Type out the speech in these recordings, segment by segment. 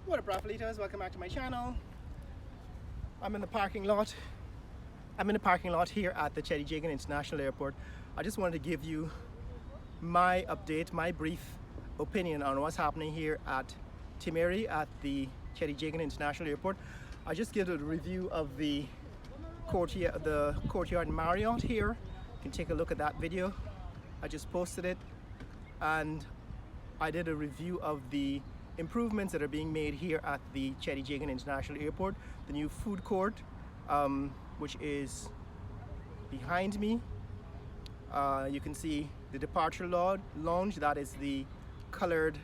What up, Raffalitos? Welcome back to my channel. I'm in the parking lot. I'm in the parking lot here at the Cheddi Jagan International Airport. I just wanted to give you my update, my brief opinion on what's happening here at Timeri at the Cheddi Jagan International Airport. I just did a review of the courtyard Marriott here. You can take a look at that video. I just posted it, and I did a review of the improvements that are being made here at the Cheddi Jagan International Airport. The new food court, which is behind me. You can see the departure lounge. That is the colored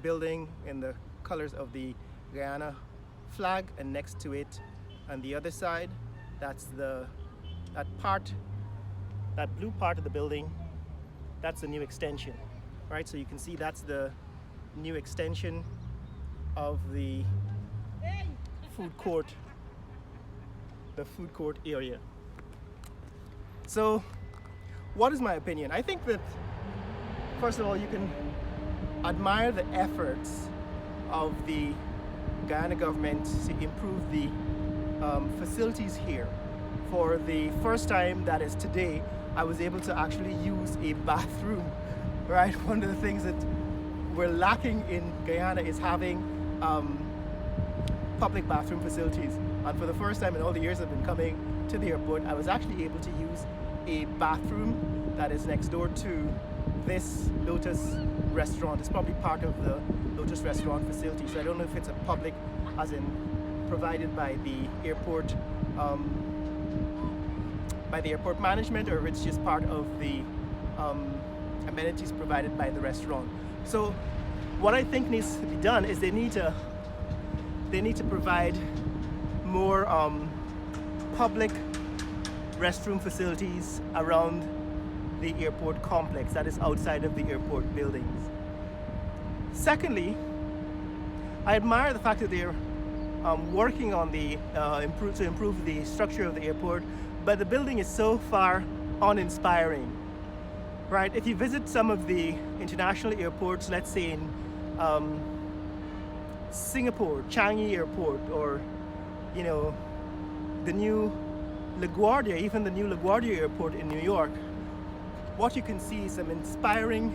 building in the colors of the Guyana flag, and next to it on the other side, that's that blue part of the building. That's the new extension, right? So you can see that's the new extension of the food court area. So what is my opinion? I think that first of all, you can admire the efforts of the Guyana government to improve the facilities here. For the first time, that is today, I was able to actually use a bathroom, right? One of the things that we're lacking in Guyana is having public bathroom facilities. And for the first time in all the years I've been coming to the airport, I was actually able to use a bathroom that is next door to this Lotus restaurant. It's probably part of the Lotus restaurant facility. So I don't know if it's a public, as in provided by the airport management, or it's just part of the amenities provided by the restaurant. So what I think needs to be done is they need to provide more public restroom facilities around the airport complex, that is outside of the airport buildings. Secondly, I admire the fact that they're working on the to improve the structure of the airport, but the building is so far uninspiring, right? If you visit some of the international airports, let's say in Singapore, Changi Airport, or the new LaGuardia, even the new LaGuardia Airport in New York, what you can see is some inspiring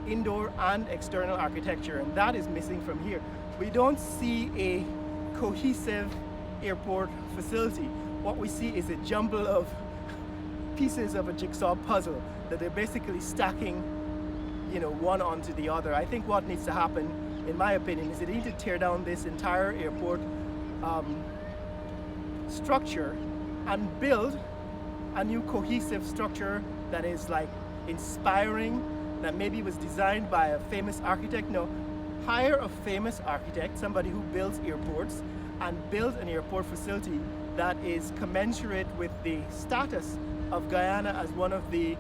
indoor and external architecture, and that is missing from here. We don't see a cohesive airport facility. What we see is a jumble of pieces of a jigsaw puzzle that they're basically stacking, one onto the other. I think what needs to happen, in my opinion, is they need to tear down this entire airport structure and build a new cohesive structure that is like inspiring, that maybe was designed by a famous architect. No, hire a famous architect, somebody who builds airports, and build an airport facility that is commensurate with the status of Guyana as one of the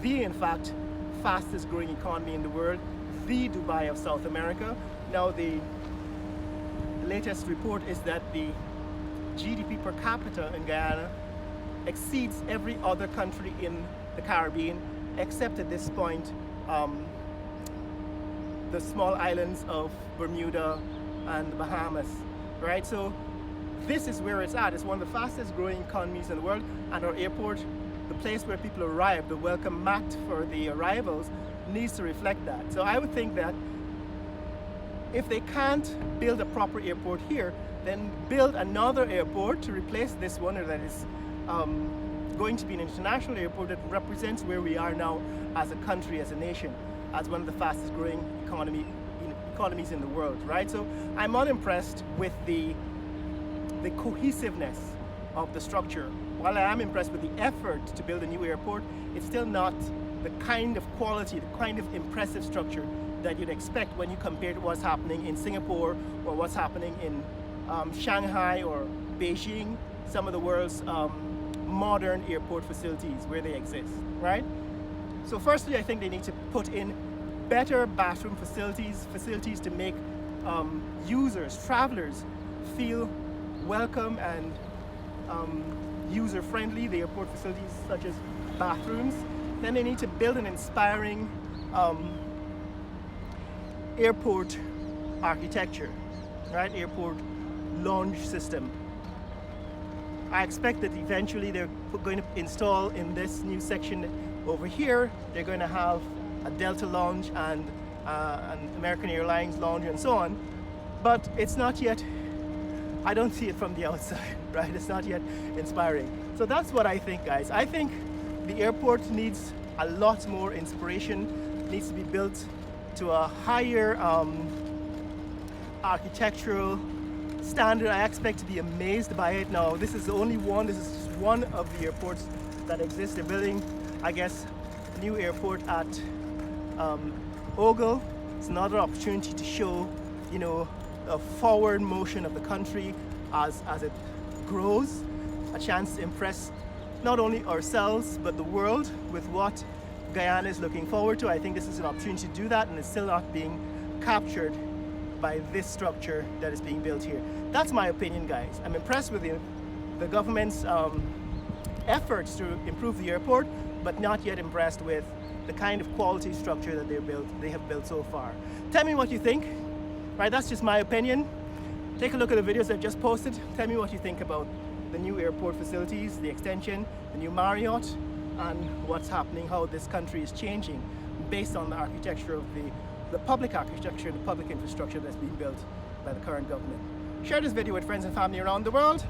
in fact, fastest growing economy in the world, the Dubai of South America. Now the latest report is that the GDP per capita in Guyana exceeds every other country in the Caribbean, except at this point the small islands of Bermuda and the Bahamas, right? So this is where it's at. It's one of the fastest growing economies in the world, and our airport, the place where people arrive, the welcome mat for the arrivals, needs to reflect that. So I would think that if they can't build a proper airport here, then build another airport to replace this one, or that is going to be an international airport that represents where we are now as a country, as a nation, as one of the fastest growing economies in the world, right? So I'm unimpressed with the cohesiveness of the structure. While I am impressed with the effort to build a new airport, it's still not the kind of quality, the kind of impressive structure that you'd expect when you compare to what's happening in Singapore, or what's happening in Shanghai or Beijing, some of the world's modern airport facilities where they exist, right? So firstly, I think they need to put in better bathroom facilities to make users, travelers, feel welcome and user-friendly, the airport facilities such as bathrooms. Then they need to build an inspiring airport architecture, right? Airport lounge system. I expect that eventually they're going to install in this new section over here, they're going to have a Delta lounge and an American Airlines lounge and so on. But it's not yet, I don't see it from the outside, right? It's not yet inspiring. So that's what I think, guys. I think the airport needs a lot more inspiration, needs to be built to a higher architectural standard. I expect to be amazed by it. Now, this is only one, this is just one of the airports that exist. They're building, I guess, a new airport at Ogle. It's another opportunity to show, you know, a forward motion of the country as it grows, a chance to impress not only ourselves but the world with what Guyana is looking forward to. I think this is an opportunity to do that, and it's still not being captured by this structure that is being built here. That's my opinion, guys. I'm impressed with the government's efforts to improve the airport, but not yet impressed with the kind of quality structure that they have built so far. Tell me what you think. Right, that's just my opinion. Take a look at the videos I've just posted. Tell me what you think about the new airport facilities, the extension, the new Marriott, and what's happening, how this country is changing based on the architecture of the public architecture, the public infrastructure that's being built by the current government. Share this video with friends and family around the world.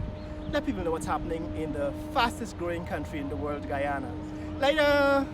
Let people know what's happening in the fastest growing country in the world, Guyana. Later!